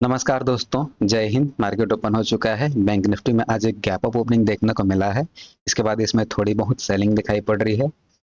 नमस्कार दोस्तों, जय हिंद। मार्केट ओपन हो चुका है। बैंक निफ्टी में आज एक गैप अप ओपनिंग देखने को मिला है। इसके बाद इसमें थोड़ी बहुत सेलिंग दिखाई पड़ रही है।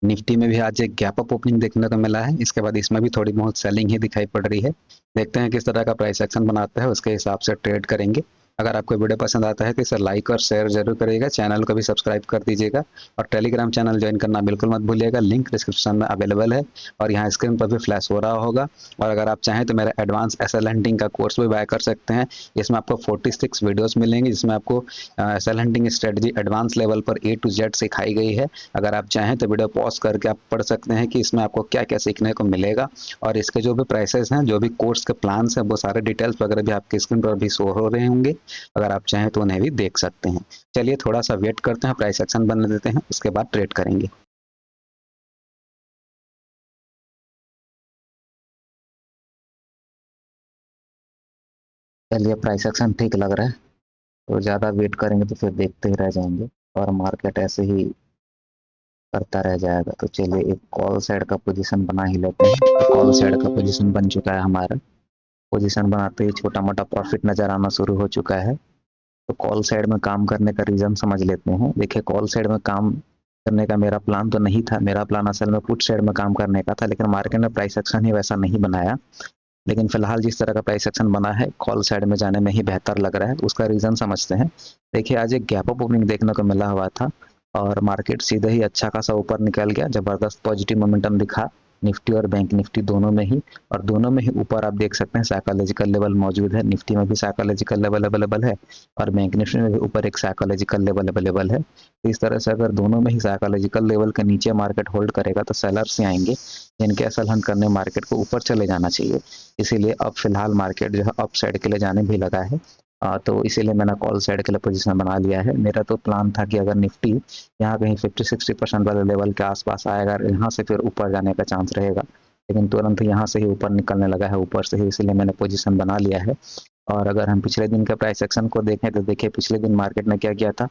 निफ्टी में भी आज एक गैप अप ओपनिंग देखने को मिला है। इसके बाद इसमें भी थोड़ी बहुत सेलिंग ही दिखाई पड़ रही है। देखते हैं किस तरह का प्राइस एक्शन बनाता है, उसके हिसाब से ट्रेड करेंगे। अगर आपको वीडियो पसंद आता है तो इसे लाइक और शेयर जरूर करिएगा। चैनल को भी सब्सक्राइब कर दीजिएगा और टेलीग्राम चैनल ज्वाइन करना बिल्कुल मत भूलिएगा। लिंक डिस्क्रिप्शन में अवेलेबल है और यहाँ स्क्रीन पर भी फ्लैश हो रहा होगा। और अगर आप चाहें तो मेरा एडवांस एसएल हंटिंग का कोर्स भी बाय कर सकते हैं। इसमें आपको 46 वीडियोस मिलेंगे, जिसमें आपको SL hunting strategy advance level पर ए टू जेड सिखाई गई है। अगर आप चाहें तो वीडियो पॉज करके आप पढ़ सकते हैं कि इसमें आपको क्या क्या सीखने को मिलेगा। और इसके जो भी प्राइसेस हैं, जो भी कोर्स के प्लान्स हैं, वो सारे डिटेल्स वगैरह भी आपकी स्क्रीन पर भी शो हो रहे होंगे। अगर आप चाहें तो उन्हें भी देख सकते हैं। चलिए थोड़ा सा वेट करते हैं, प्राइस एक्शन बनने देते हैं, उसके बाद ट्रेड करेंगे। चलिए, प्राइस एक्शन ठीक लग रहा है। तो ज़्यादा वेट करेंगे तो फिर देखते ही रह जाएंगे और मार्केट ऐसे ही करता रह जाएगा। तो चलिए एक कॉल साइड का पोजीशन बना ही लेते हैं। तो कॉल साइड का पोजीशन बन चुका है हमारा। पोजीशन बनाते ही छोटा मोटा प्रॉफिट नजर आना शुरू हो चुका है। तो कॉल साइड में काम करने का रीज़न समझ लेते हैं। देखिए, कॉल साइड में काम करने का मेरा प्लान तो नहीं था। मेरा प्लान असल में पुट साइड में काम करने का था, लेकिन मार्केट ने प्राइस एक्शन ही वैसा नहीं बनाया। लेकिन फिलहाल जिस तरह का प्राइस एक्शन बना है, कॉल साइड में जाने में ही बेहतर लग रहा है। उसका रीज़न समझते हैं। देखिए, आज एक गैप अप ओपनिंग देखने को मिला हुआ था और मार्केट सीधे ही अच्छा खासा ऊपर निकल गया। ज़बरदस्त पॉजिटिव मोमेंटम दिखा निफ्टी और बैंक निफ्टी दोनों में ही। और दोनों में ही ऊपर आप देख सकते हैं साइकोलॉजिकल लेवल मौजूद है। निफ्टी में भी साइकोलॉजिकल लेवल अवेलेबल है और बैंक निफ्टी में भी ऊपर एक साइकोलॉजिकल लेवल अवेलेबल है। तो इस तरह से अगर दोनों में ही साइकोलॉजिकल लेवल के नीचे मार्केट होल्ड करेगा तो सेलर्स ही आएंगे, जिनके असल हन करने मार्केट को ऊपर चले जाना चाहिए। इसीलिए अब फिलहाल मार्केट जो है अप साइड के लिए जाने भी लगा है। तो इसीलिए मैंने कॉल साइड के लिए पोजीशन बना लिया है। मेरा तो प्लान था कि अगर निफ्टी यहाँ कहीं 50-60% वाले लेवल के आसपास आएगा, यहाँ से फिर ऊपर जाने का चांस रहेगा। लेकिन तुरंत यहाँ से ही ऊपर निकलने लगा है, ऊपर से ही, इसीलिए मैंने पोजीशन बना लिया है। और अगर हम पिछले दिन के प्राइस एक्शन को देखें तो देखिए, पिछले दिन मार्केट ने क्या किया था।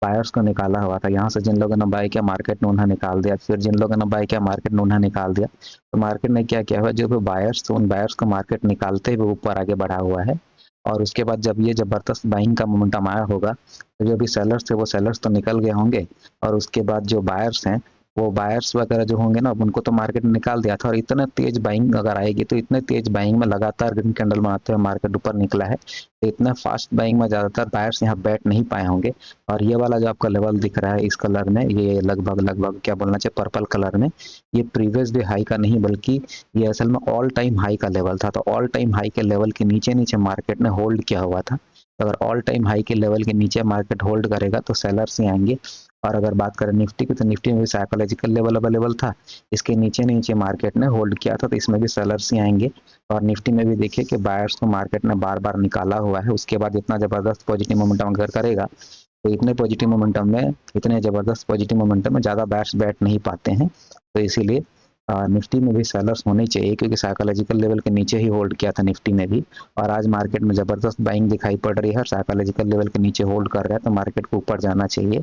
बायर्स को निकाला हुआ था। यहाँ से जिन लोगों ने बाय किया, मार्केट ने उन्हें निकाल दिया। फिर जिन लोगों ने बाय किया, मार्केट ने उन्हें निकाल दिया। तो मार्केट ने क्या किया हुआ, जो भी बायर्स थे उन बायर्स को मार्केट निकालते हुए ऊपर आगे बढ़ा हुआ है। और उसके बाद जब ये जबरदस्त बाइंग का मोमेंटम आया होगा, तो जो भी सेलर्स थे वो सेलर्स तो निकल गए होंगे। और उसके बाद जो बायर्स हैं, वो बायर्स वगैरह जो होंगे ना, उनको तो मार्केट ने निकाल दिया था। और इतना तेज बाइंग अगर आएगी, तो इतने तेज बाइंग में लगातार ग्रीन कैंडल बनाते हुए मार्केट ऊपर निकला है। तो इतना फास्ट बाइंग में ज़्यादातर बायर्स यहाँ बैठ नहीं पाए होंगे। और ये वाला जो आपका लेवल दिख रहा है इस कलर में, ये लगभग लगभग क्या बोलना चाहिए, पर्पल कलर में, ये प्रीवियस डे हाई का नहीं, बल्कि ये असल में ऑल टाइम हाई का लेवल था। तो ऑल टाइम हाई के लेवल के नीचे नीचे मार्केट ने होल्ड किया हुआ था। अगर ऑल टाइम हाई के लेवल के नीचे मार्केट होल्ड करेगा तो सेलर्स ही आएंगे। और अगर बात करें निफ्टी की, तो निफ्टी में भी साइकोलॉजिकल लेवल अवेलेबल था। इसके नीचे नीचे मार्केट ने होल्ड किया था, तो इसमें भी सेलर्स ही आएंगे। और निफ्टी में भी देखिए कि बायर्स को मार्केट ने बार बार निकाला हुआ है। उसके बाद इतना जबरदस्त पॉजिटिव मोमेंटम अगर करेगा, तो इतने पॉजिटिव मोमेंटम में, इतने ज़बरदस्त पॉजिटिव मोमेंटम में ज़्यादा बैट्स बैठ नहीं पाते हैं। तो इसीलिए निफ्टी में भी सेलर्स होने चाहिए, क्योंकि साइकोलॉजिकल लेवल के नीचे ही होल्ड किया था निफ्टी में भी। और आज मार्केट में ज़बरदस्त बाइंग दिखाई पड़ रही है, साइकोलॉजिकल लेवल के नीचे होल्ड कर रहा है, तो मार्केट को ऊपर जाना चाहिए।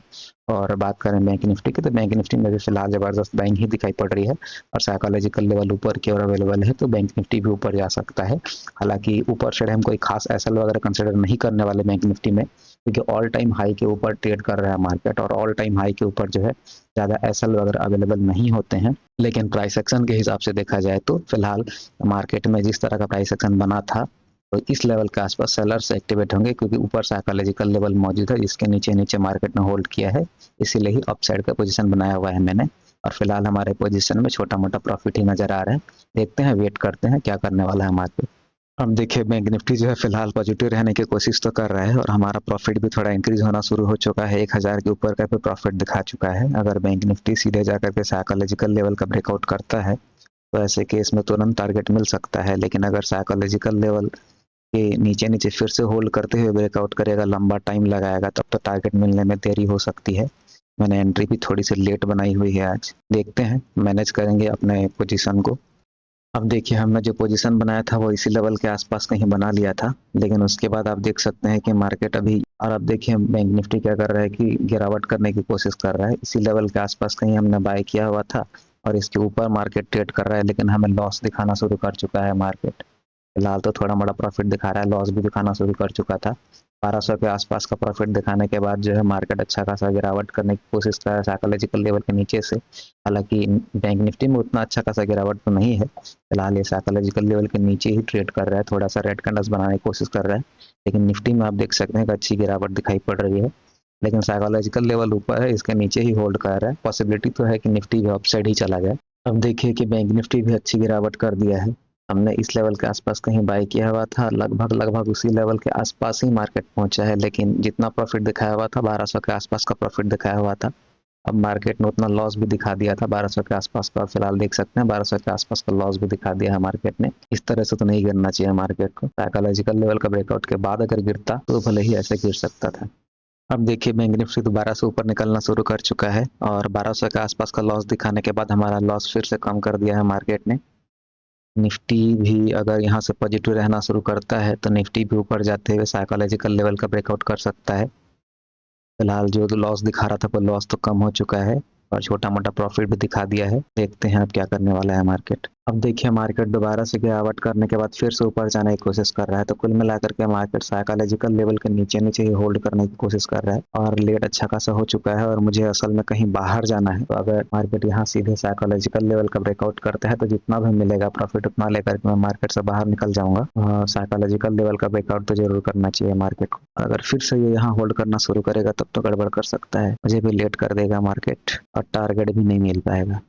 और बात करें बैंक निफ्टी की, तो बैंक निफ्टी में भी फिलहाल ज़बरदस्त बाइंग ही दिखाई पड़ रही है और साइकोलॉजिकल लेवल ऊपर की ओर अवेलेबल है, तो बैंक निफ्टी भी ऊपर जा सकता है। हालांकि ऊपर से हम कोई खास एसएल वगैरह कंसिडर नहीं करने वाले बैंक निफ्टी में, क्योंकि ऑल टाइम हाई के ऊपर ट्रेड कर रहा है मार्केट और ऑल टाइम हाई के ऊपर जो है ज़्यादा एसएल वगैरह अवेलेबल नहीं होते हैं। लेकिन प्राइस एक्शन के हिसाब से देखा जाए तो फिलहाल मार्केट में जिस तरह का प्राइस एक्शन बना था, तो इस लेवल के आसपास सेलर्स एक्टिवेट होंगे, क्योंकि ऊपर साइकोलॉजिकल लेवल मौजूद है जिसके नीचे नीचे मार्केट ने होल्ड किया है। इसीलिए ही अप साइड का पोजीशन बनाया हुआ है मैंने। और फिलहाल हमारे पोजीशन में छोटा मोटा प्रॉफिट ही नजर आ रहा है। देखते हैं, वेट करते हैं क्या करने वाला है मार्केट। अब देखिए, बैंक निफ्टी जो है फिलहाल पॉजिटिव रहने की कोशिश तो कर रहा है और हमारा प्रॉफिट भी थोड़ा इंक्रीज होना शुरू हो चुका है। 1000 के ऊपर का भी प्रॉफिट दिखा चुका है। अगर बैंक निफ्टी सीधे जाकर के साइकोलॉजिकल लेवल का ब्रेकआउट करता है, तो ऐसे केस में तुरंत टारगेट मिल सकता है। लेकिन अगर साइकोलॉजिकल लेवल के नीचे नीचे फिर से होल्ड करते हुए ब्रेकआउट करेगा, लंबा टाइम लगाएगा, तब तो टारगेट मिलने में देरी हो सकती है। मैंने एंट्री भी थोड़ी सी लेट बनाई हुई है आज। देखते हैं, मैनेज करेंगे अपने पोजीशन को। अब देखिए, हमने जो पोजीशन बनाया था वो इसी लेवल के आसपास कहीं बना लिया था, लेकिन उसके बाद आप देख सकते हैं कि मार्केट अभी, और अब देखिए बैंक निफ्टी क्या कर रहा है कि गिरावट करने की कोशिश कर रहा है। इसी लेवल के आसपास कहीं हमने बाय किया हुआ था और इसके ऊपर मार्केट ट्रेड कर रहा है, लेकिन हमें लॉस दिखाना शुरू कर चुका है मार्केट। फिलहाल तो थोड़ा मोड़ा प्रॉफिट दिखा रहा है, लॉस भी दिखाना शुरू कर चुका था। 1200 के आसपास का प्रॉफिट दिखाने के बाद जो है मार्केट अच्छा खासा गिरावट करने की कोशिश कर रहा है साइकोलॉजिकल लेवल के नीचे से। हालांकि बैंक निफ्टी में उतना अच्छा खासा गिरावट तो नहीं है, फिलहाल ये साइकोलॉजिकल लेवल के नीचे ही ट्रेड कर रहा है, थोड़ा सा रेड कैंडल्स बनाने की कोशिश कर रहा है। लेकिन निफ्टी में आप देख सकते हैं कि अच्छी गिरावट दिखाई पड़ रही है, लेकिन साइकोलॉजिकल लेवल ऊपर है, इसके नीचे ही होल्ड कर रहा है। पॉसिबिलिटी तो है कि निफ्टी भी अपसाइड ही चला जाए। अब देखिए कि बैंक निफ्टी भी अच्छी गिरावट कर दिया है। हमने इस लेवल के आसपास कहीं बाय किया हुआ था, लगभग उसी लेवल के आसपास ही मार्केट पहुंचा है, लेकिन जितना प्रॉफिट दिखाया हुआ था 1200 के आसपास का प्रॉफिट दिखाया हुआ था। अब मार्केट ने उतना लॉस भी दिखा दिया था 1200 के आसपास का, फिलहाल देख सकते हैं 1200 के आसपास का लॉस भी दिखा दिया है मार्केट ने। इस तरह से तो नहीं गिरना चाहिए मार्केट को, साइकोलॉजिकल लेवल का ब्रेकआउट के बाद अगर गिरता तो भले ही ऐसे गिर सकता था। अब देखिए बैंक निफ्टी दोबारा से ऊपर निकलना शुरू कर चुका है और 1200 के आसपास का लॉस दिखाने के बाद हमारा लॉस फिर से कम कर दिया है मार्केट ने। निफ्टी भी अगर यहाँ से पॉजिटिव रहना शुरू करता है तो निफ्टी भी ऊपर जाते हुए साइकोलॉजिकल लेवल का ब्रेकआउट कर सकता है। फिलहाल जो लॉस दिखा रहा था वो लॉस तो कम हो चुका है और छोटा मोटा प्रॉफिट भी दिखा दिया है। देखते हैं अब क्या करने वाला है मार्केट। अब देखिए मार्केट दोबारा से गिरावट करने के बाद फिर से ऊपर जाने की कोशिश कर रहा है, तो कुल मिलाकर के मार्केट साइकोलॉजिकल लेवल के नीचे नीचे ही होल्ड करने की कोशिश कर रहा है और लेट अच्छा खासा हो चुका है और मुझे असल में कहीं बाहर जाना है। तो अगर मार्केट यहाँ सीधे साइकोलॉजिकल लेवल का ब्रेकआउट करता है तो जितना भी मिलेगा प्रॉफिट उतना लेकर के मैं मार्केट से बाहर निकल जाऊंगा। साइकोलॉजिकल लेवल का ब्रेकआउट तो जरूर करना चाहिए मार्केट को। अगर फिर से ये यहाँ होल्ड करना शुरू करेगा तब तो गड़बड़ कर सकता है, मुझे भी लेट कर देगा मार्केट और टारगेट भी नहीं मिल पाएगा।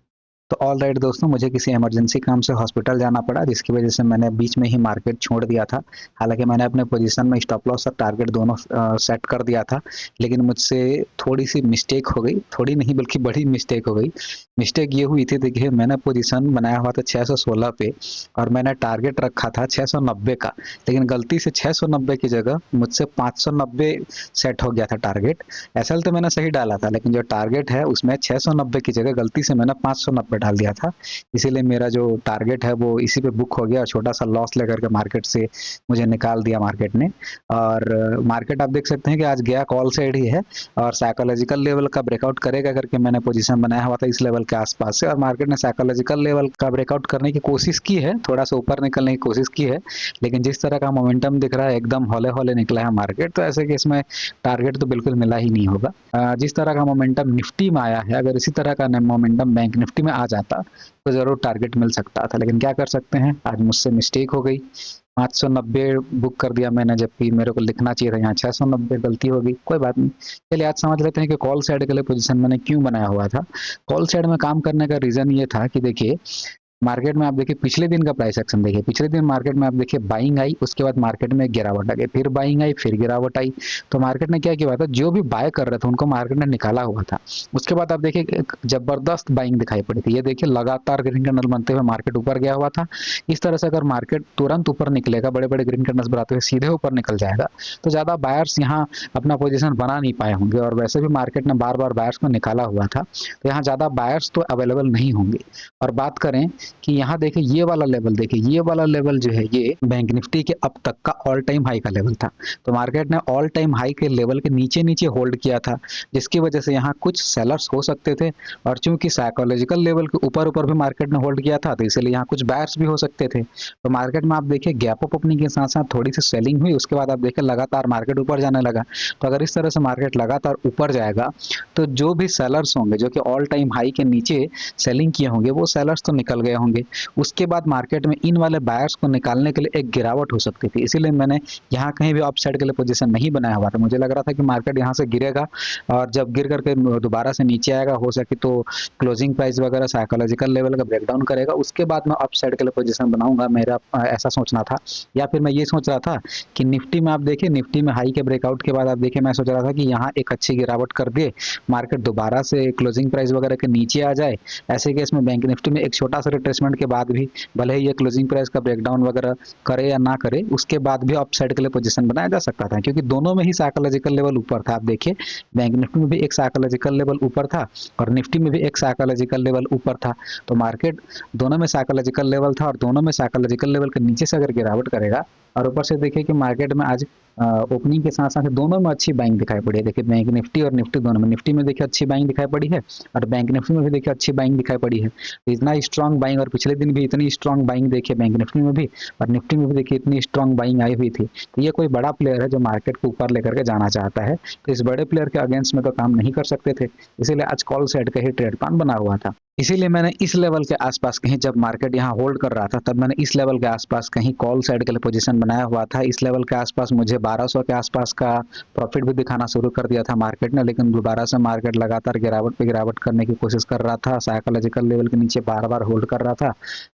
तो ऑल राइट दोस्तों, मुझे किसी इमरजेंसी काम से हॉस्पिटल जाना पड़ा, जिसकी वजह से मैंने बीच में ही मार्केट छोड़ दिया था। हालांकि मैंने अपने पोजीशन में स्टॉप लॉस और टारगेट दोनों सेट कर दिया था, लेकिन मुझसे थोड़ी सी मिस्टेक हो गई, थोड़ी नहीं बल्कि बड़ी मिस्टेक हो गई। मिस्टेक ये हुई थी, देखिए मैंने पोजीशन बनाया हुआ था 616 पे और मैंने टारगेट रखा था 690 का, लेकिन गलती से 690 की जगह मुझसे 590 सेट हो गया था टारगेट। एसएल तो मैंने सही डाला था, लेकिन जो टारगेट है उसमें 690 की जगह गलती से मैंने 590 डाल दिया था, इसीलिए मेरा जो टारगेट है वो इसी पे बुक हो गया और छोटा सा लॉस लेकर के मार्केट से मुझे निकाल दिया मार्केट ने। और मार्केट आप देख सकते हैं कि आज गया कॉल साइड ही है और साइकोलॉजिकल लेवल का ब्रेकआउट करेगा करके मैंने पोजीशन बनाया हुआ था इस लेवल के आसपास से, और मार्केट ने साइकोलॉजिकल लेवल का ब्रेकआउट करने की कोशिश की है, थोड़ा सा ऊपर निकलने की कोशिश की है, लेकिन जिस तरह का मोमेंटम दिख रहा है एकदम हौले हौले निकला है मार्केट, तो ऐसे केस में टारगेट तो बिल्कुल मिला ही नहीं होगा। जिस तरह का मोमेंटम निफ्टी में आया है, अगर इसी तरह का मोमेंटम बैंक निफ्टी में आ जाता तो जरूर टारगेट मिल सकता था, लेकिन क्या कर सकते हैं, आज मुझसे मिस्टेक हो गई, 590 बुक कर दिया मैंने, जबकि मेरे को लिखना चाहिए था यहाँ 690, गलती हो गई, कोई बात नहीं। चलिए आज समझ लेते हैं कि कॉल साइड के लिए पोजीशन मैंने क्यों बनाया हुआ था। कॉल साइड में काम करने का रीजन ये था कि देखिए मार्केट में आप देखिए पिछले दिन का प्राइस एक्शन देखिए, पिछले दिन मार्केट में आप देखिए बाइंग आई, उसके बाद मार्केट में गिरावट आ गई, फिर बाइंग आई, फिर गिरावट आई, तो मार्केट ने क्या किया था, जो भी बाय कर रहे थे उनको मार्केट ने निकाला हुआ था। उसके बाद आप देखिए एक जबरदस्त बाइंग दिखाई पड़ी थी, ये देखिए लगातार ग्रीन कैंडल बनते हुए मार्केट ऊपर गया हुआ था। इस तरह से अगर मार्केट तुरंत ऊपर निकलेगा, बड़े बड़े ग्रीन कैंडल्स बनाते हुए सीधे ऊपर निकल जाएगा, तो ज्यादा बायर्स यहाँ अपना पोजीशन बना नहीं पाए होंगे, और वैसे भी मार्केट ने बार बार बायर्स को निकाला हुआ था, तो यहाँ ज्यादा बायर्स तो अवेलेबल नहीं होंगे। और बात करें कि यहाँ देखिए ये वाला लेवल, देखिए ये वाला लेवल जो है ये बैंक निफ्टी के अब तक का ऑल टाइम हाई का लेवल था, तो मार्केट ने ऑल टाइम हाई के लेवल के नीचे नीचे होल्ड किया था, जिसकी वजह से यहाँ कुछ सेलर्स हो सकते थे, और चूंकि साइकोलॉजिकल लेवल के ऊपर ऊपर भी मार्केट ने होल्ड किया था, तो इसलिए यहाँ कुछ बायर्स भी हो सकते थे। तो मार्केट में आप देखिए गैप अप ओपनिंग के साथ साथ थोड़ी सी सेलिंग हुई, उसके बाद आप देखिए लगातार मार्केट ऊपर जाने लगा। तो अगर इस तरह से मार्केट लगातार ऊपर जाएगा तो जो भी सेलर्स होंगे जो कि ऑल टाइम हाई के नीचे सेलिंग किए होंगे, वो सेलर्स तो निकल गए होंगे। उसके बाद मार्केट में इन वाले बायर्स को निकालने के लिए एक गिरावट हो सकती थी, इसीलिए मैंने यहाँ कहीं भी अपसाइड के लिए पोजीशन नहीं बनाया हुआ था। मुझे लग रहा था कि मार्केट यहाँ से गिरेगा और जब गिर करके दोबारा से नीचे आएगा, हो सके तो क्लोजिंग प्राइस वगैरह साइकोलॉजिकल लेवल का ब्रेकडाउन करेगा, उसके बाद मैं अपसाइड के लिए पोजीशन बनाऊंगा, मेरा ऐसा सोचना था। या फिर मैं ये सोच रहा था कि निफ्टी में आप देखिए, निफ्टी में हाई के ब्रेकआउट के बाद आप देखिए मैं सोच रहा था कि यहाँ एक अच्छी गिरावट कर दे, मार्केट दोबारा से क्लोजिंग प्राइस वगैरह के नीचे आ जाए, ऐसे केस में बैंक निफ्टी में एक छोटा सा रिट्रेसमेंट के बाद भी भले ही ये क्लोजिंग प्राइस का ब्रेकडाउन वगैरह करे या ना करे, उसके बाद भी अपसाइड के लिए पोजीशन बनाया जा सकता था, क्योंकि दोनों में ही साइकोलॉजिकल लेवल ऊपर था। आप देखिए बैंक निफ्टी में भी एक साइकोलॉजिकल लेवल ऊपर था और निफ्टी में भी एक साइकोलॉजिकल लेवल ऊपर था, तो मार्केट दोनों में साइकोलॉजिकल लेवल था और दोनों में साइकोलॉजिकल लेवल के नीचे से अगर गिरावट करेगा और ऊपर से देखिए कि मार्केट में आज ओपनिंग के साथ साथ दोनों में अच्छी बाइंग दिखाई पड़ी है। देखिए बैंक निफ्टी और निफ्टी दोनों में, निफ्टी में देखिए अच्छी बाइंग दिखाई पड़ी है और बैंक निफ्टी में भी देखिए अच्छी बाइंग दिखाई पड़ी है। तो इतना स्ट्रॉन्ग बाइंग, और पिछले दिन भी इतनी स्ट्रॉन्ग बाइंग देखिए बैंक निफ्टी में भी, और निफ्टी में भी देखिए इतनी स्ट्रॉन्ग बाइंग आई हुई थी। तो ये कोई बड़ा प्लेयर है जो मार्केट को ऊपर लेकर के जाना चाहता है, तो इस बड़े प्लेयर के अगेंस्ट में तो काम नहीं कर सकते थे, इसीलिए आज कॉल साइड का ही ट्रेड प्लान बना हुआ था। इसीलिए मैंने इस लेवल के आसपास कहीं, जब मार्केट यहाँ होल्ड कर रहा था तब मैंने इस लेवल के आसपास कहीं कॉल साइड के लिए पोजीशन बनाया हुआ था। इस लेवल के आसपास मुझे 1200 के आसपास का प्रॉफिट भी दिखाना शुरू कर दिया था मार्केट ने, लेकिन दोबारा से मार्केट लगातार गिरावट पे गिरावट करने की कोशिश कर रहा था, साइकोलॉजिकल लेवल के नीचे बार बार होल्ड कर रहा था।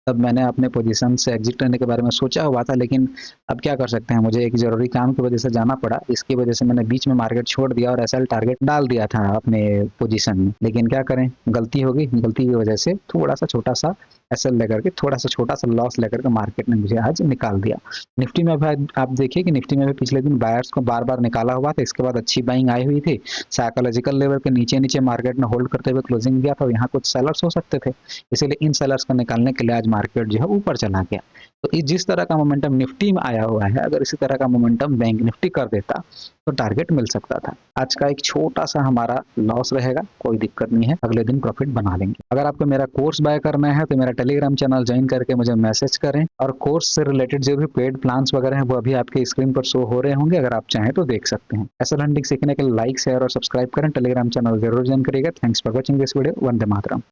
तब मैंने अपने पोजीशन से एग्जिट करने के बारे में सोचा हुआ था, लेकिन अब क्या कर सकते हैं, मुझे एक जरूरी काम की वजह से जाना पड़ा, इसकी वजह से मैंने बीच में मार्केट छोड़ दिया और एसएल टारगेट डाल दिया था अपने पोजीशन में। लेकिन क्या करें, गलती हो गई, गलती की वजह से थोड़ा सा छोटा सा एसएल लेकर के, थोड़ा सा छोटा सा लॉस लेकर के मार्केट ने मुझे आज निकाल दिया। निफ्टी में भी आप देखिए कि निफ्टी में भी पिछले दिन बायर्स को बार बार निकाला हुआ था, इसके बाद अच्छी बाइंग आई हुई थी, साइकोलॉजिकल लेवल के नीचे नीचे मार्केट ने होल्ड करते हुए क्लोजिंग दिया था, यहाँ कुछ सेलर्स हो सकते थे, इसीलिए इन सेलर्स को निकालने के लिए आज मार्केट जो है ऊपर चला गया। तो जिस तरह का मोमेंटम निफ्टी में आया हुआ है, अगर इसी तरह का मोमेंटम बैंक निफ्टी कर देता तो टारगेट मिल सकता था। आज का एक छोटा सा हमारा लॉस रहेगा, कोई दिक्कत नहीं है, अगले दिन प्रॉफिट बना लेंगे। अगर आपको मेरा कोर्स बाय करना है तो मेरा टेलीग्राम चैनल ज्वाइन करके मुझे मैसेज करें, और कोर्स से रिलेटेड जो भी पेड प्लान्स वगैरह हैं वो अभी आपके स्क्रीन पर शो हो रहे होंगे, अगर आप चाहें तो देख सकते हैं। एसएल हंटिंग सीखने के लिए लाइक, शेयर और सब्सक्राइब करें, टेलीग्राम चैनल जरूर ज्वाइन करिएगा। Thanks for watching this video. Vande Mataram.